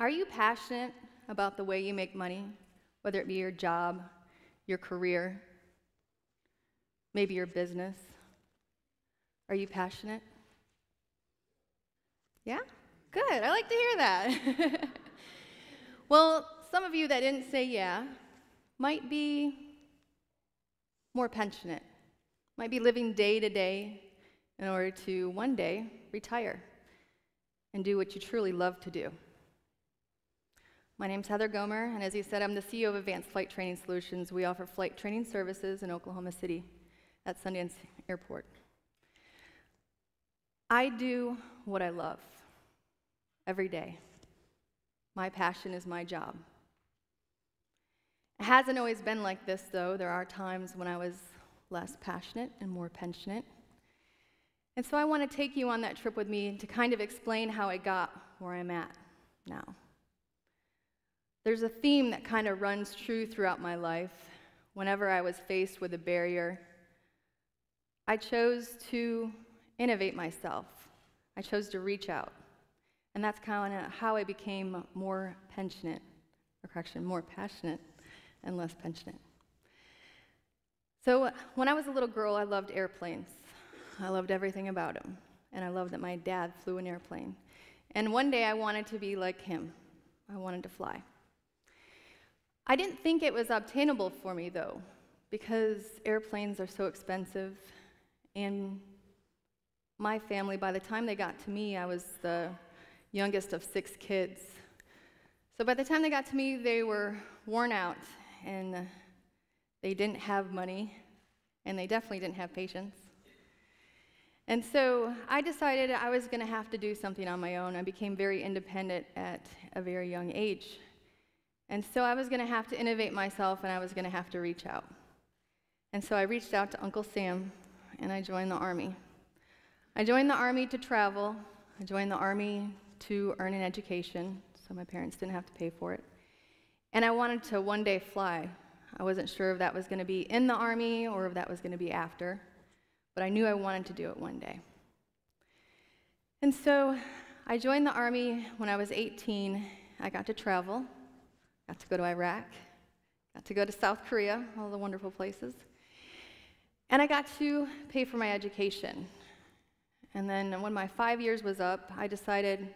Are you passionate about the way you make money, whether it be your job, your career, maybe your business? Are you passionate? Yeah? Good. I like to hear that. Well, some of you that didn't say yeah might be more passionate, might be living day to day in order to one day retire and do what you truly love to do. My name's Heather Gomer, and as you said, I'm the CEO of Advanced Flight Training Solutions. We offer flight training services in Oklahoma City at Sundance Airpark. I do what I love every day. My passion is my job. It hasn't always been like this, though. There are times when I was less passionate and more passionate. And so I want to take you on that trip with me to kind of explain how I got where I'm at now. There's a theme that kind of runs true throughout my life. Whenever I was faced with a barrier, I chose to innovate myself. I chose to reach out. And that's kind of how I became more passionate and less passionate. So when I was a little girl, I loved airplanes. I loved everything about them. And I loved that my dad flew an airplane. And one day I wanted to be like him. I wanted to fly. I didn't think it was obtainable for me, though, because airplanes are so expensive. And my family, by the time they got to me, I was the youngest of 6 kids. So by the time they got to me, they were worn out, and they didn't have money, and they definitely didn't have patience. And so I decided I was going to have to do something on my own. I became very independent at a very young age. And so I was going to have to innovate myself, and I was going to have to reach out. And so I reached out to Uncle Sam, and I joined the Army. I joined the Army to travel. I joined the Army to earn an education, so my parents didn't have to pay for it. And I wanted to one day fly. I wasn't sure if that was going to be in the Army or if that was going to be after, but I knew I wanted to do it one day. And so I joined the Army when I was 18. I got to travel, got to go to Iraq, got to go to South Korea, all the wonderful places. And I got to pay for my education. And then when my 5 years was up, I decided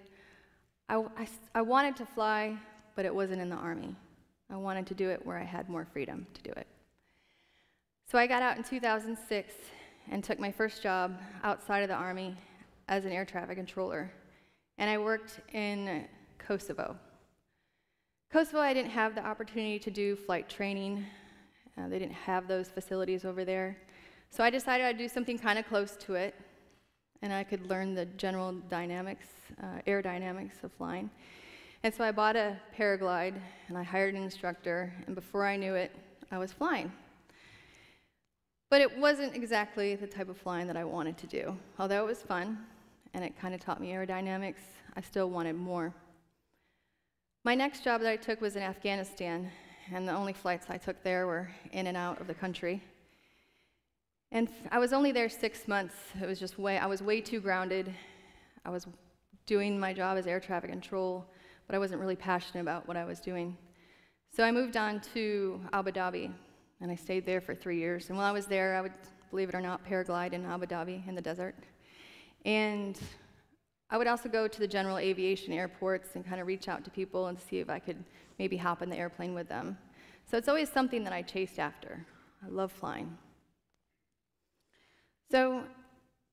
I wanted to fly, but it wasn't in the Army. I wanted to do it where I had more freedom to do it. So I got out in 2006 and took my first job outside of the Army as an air traffic controller. And I worked in Kosovo. Kosovo, I didn't have the opportunity to do flight training. They didn't have those facilities over there. So I decided I'd do something kind of close to it, and I could learn the general dynamics, aerodynamics of flying. And so I bought a paraglide, and I hired an instructor, and before I knew it, I was flying. But it wasn't exactly the type of flying that I wanted to do. Although it was fun, and it kind of taught me aerodynamics, I still wanted more. My next job that I took was in Afghanistan, and the only flights I took there were in and out of the country. And I was only there 6 months. It was just I was way too grounded. I was doing my job as air traffic control, but I wasn't really passionate about what I was doing. So I moved on to Abu Dhabi, and I stayed there for 3 years. And while I was there, I would, believe it or not, paraglide in Abu Dhabi in the desert. And I would also go to the general aviation airports and kind of reach out to people and see if I could maybe hop in the airplane with them. So it's always something that I chased after. I love flying. So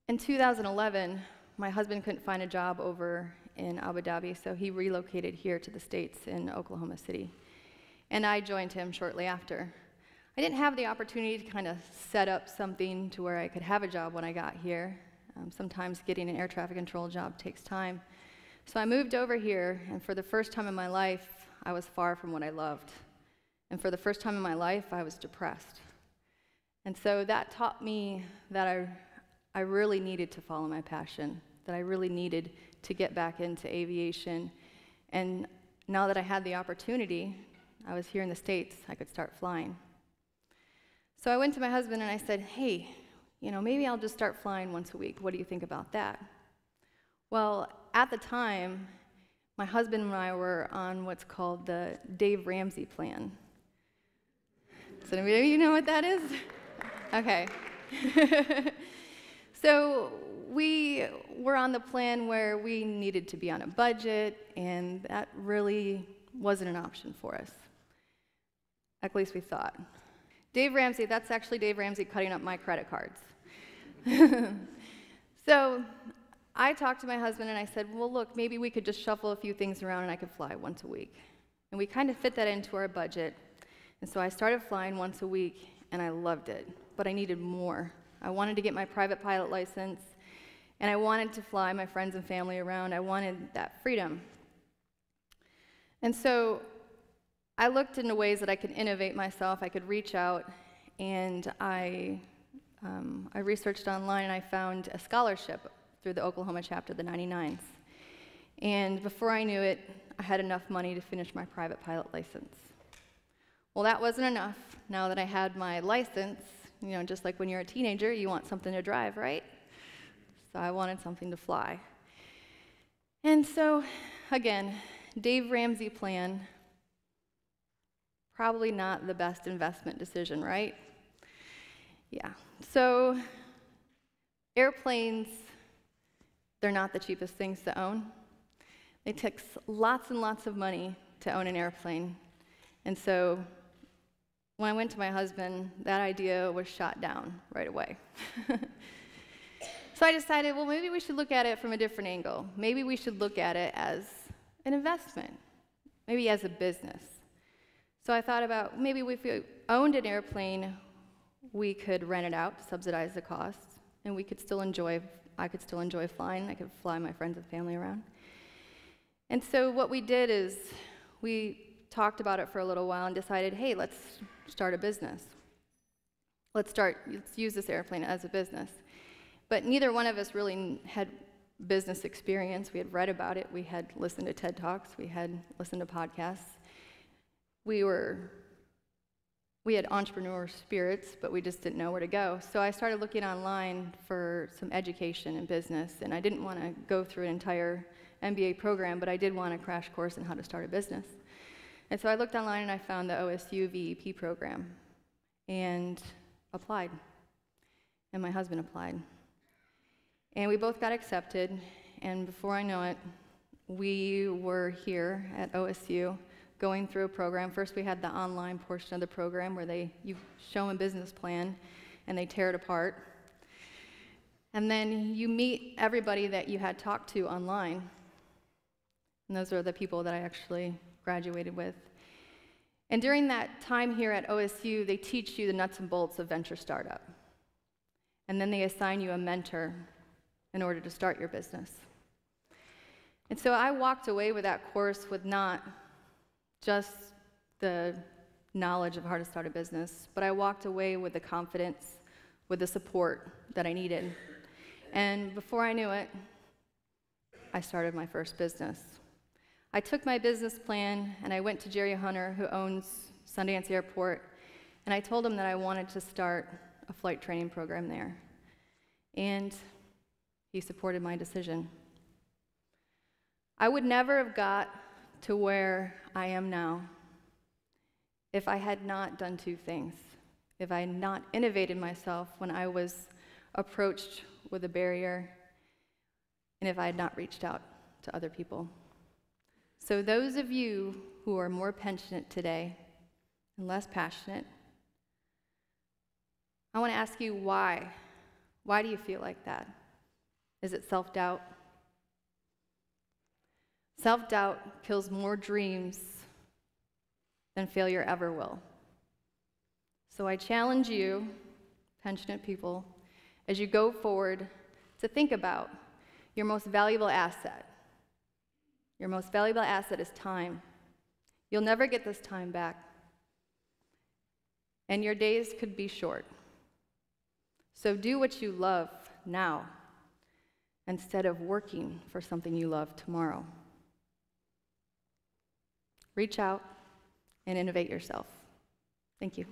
in 2011, my husband couldn't find a job over in Abu Dhabi, so he relocated here to the States in Oklahoma City. And I joined him shortly after. I didn't have the opportunity to kind of set up something to where I could have a job when I got here. Sometimes getting an air traffic control job takes time. So I moved over here, and for the first time in my life, I was far from what I loved. And for the first time in my life, I was depressed. And so that taught me that I really needed to follow my passion, that I really needed to get back into aviation. And now that I had the opportunity, I was here in the States, I could start flying. So I went to my husband and I said, hey, maybe I'll just start flying once a week. What do you think about that? Well, at the time, my husband and I were on what's called the Dave Ramsey plan. Does anybody of you know what that is? Okay. So we were on the plan where we needed to be on a budget, and that really wasn't an option for us. At least we thought. Dave Ramsey, that's actually Dave Ramsey cutting up my credit cards. So I talked to my husband and I said, well, look, maybe we could just shuffle a few things around and I could fly once a week. And we kind of fit that into our budget. And so I started flying once a week and I loved it, but I needed more. I wanted to get my private pilot license and I wanted to fly my friends and family around. I wanted that freedom. And so I looked into ways that I could innovate myself, I could reach out, and I researched online and I found a scholarship through the Oklahoma chapter of the 99s. And before I knew it, I had enough money to finish my private pilot license. Well, that wasn't enough. Now that I had my license, you know, just like when you're a teenager, you want something to drive, right? So I wanted something to fly. And so, again, Dave Ramsey plan, probably not the best investment decision, right? Yeah. So airplanes, they're not the cheapest things to own. It takes lots and lots of money to own an airplane. And so when I went to my husband, that idea was shot down right away. So I decided, well, maybe we should look at it from a different angle. Maybe we should look at it as an investment, maybe as a business. So I thought about maybe if we owned an airplane, we could rent it out, subsidize the costs, and I could still enjoy flying. I could fly my friends and family around. And so what we did is we talked about it for a little while and decided, hey, let's start a business. Let's use this airplane as a business. But neither one of us really had business experience. We had read about it. We had listened to TEDTalks. We had listened to podcasts. We had entrepreneur spirits, but we just didn't know where to go. So I started looking online for some education in business, and I didn't want to go through an entire MBA program, but I did want a crash course on how to start a business. And so I looked online and I found the OSU VEP program and applied. And my husband applied. And we both got accepted, and before I know it, we were here at OSU going through a program. First we had the online portion of the program where you show them a business plan and they tear it apart. And then you meet everybody that you had talked to online. And those are the people that I actually graduated with. And during that time here at OSU, they teach you the nuts and bolts of venture startup. And then they assign you a mentor in order to start your business. And so I walked away with that course with not just the knowledge of how to start a business, but I walked away with the confidence, with the support that I needed. And before I knew it, I started my first business. I took my business plan and I went to Jerry Hunter, who owns Sundance Airport, and I told him that I wanted to start a flight training program there. And he supported my decision. I would never have got to where I am now if I had not done two things. If I had not innovated myself when I was approached with a barrier, and if I had not reached out to other people. So those of you who are more passionate today and less passionate, I want to ask you why. Why do you feel like that? Is it self-doubt? Self-doubt kills more dreams than failure ever will. So I challenge you, passionate people, as you go forward, to think about your most valuable asset. Your most valuable asset is time. You'll never get this time back. And your days could be short. So do what you love now, instead of working for something you love tomorrow. Reach out and innovate yourself. Thank you.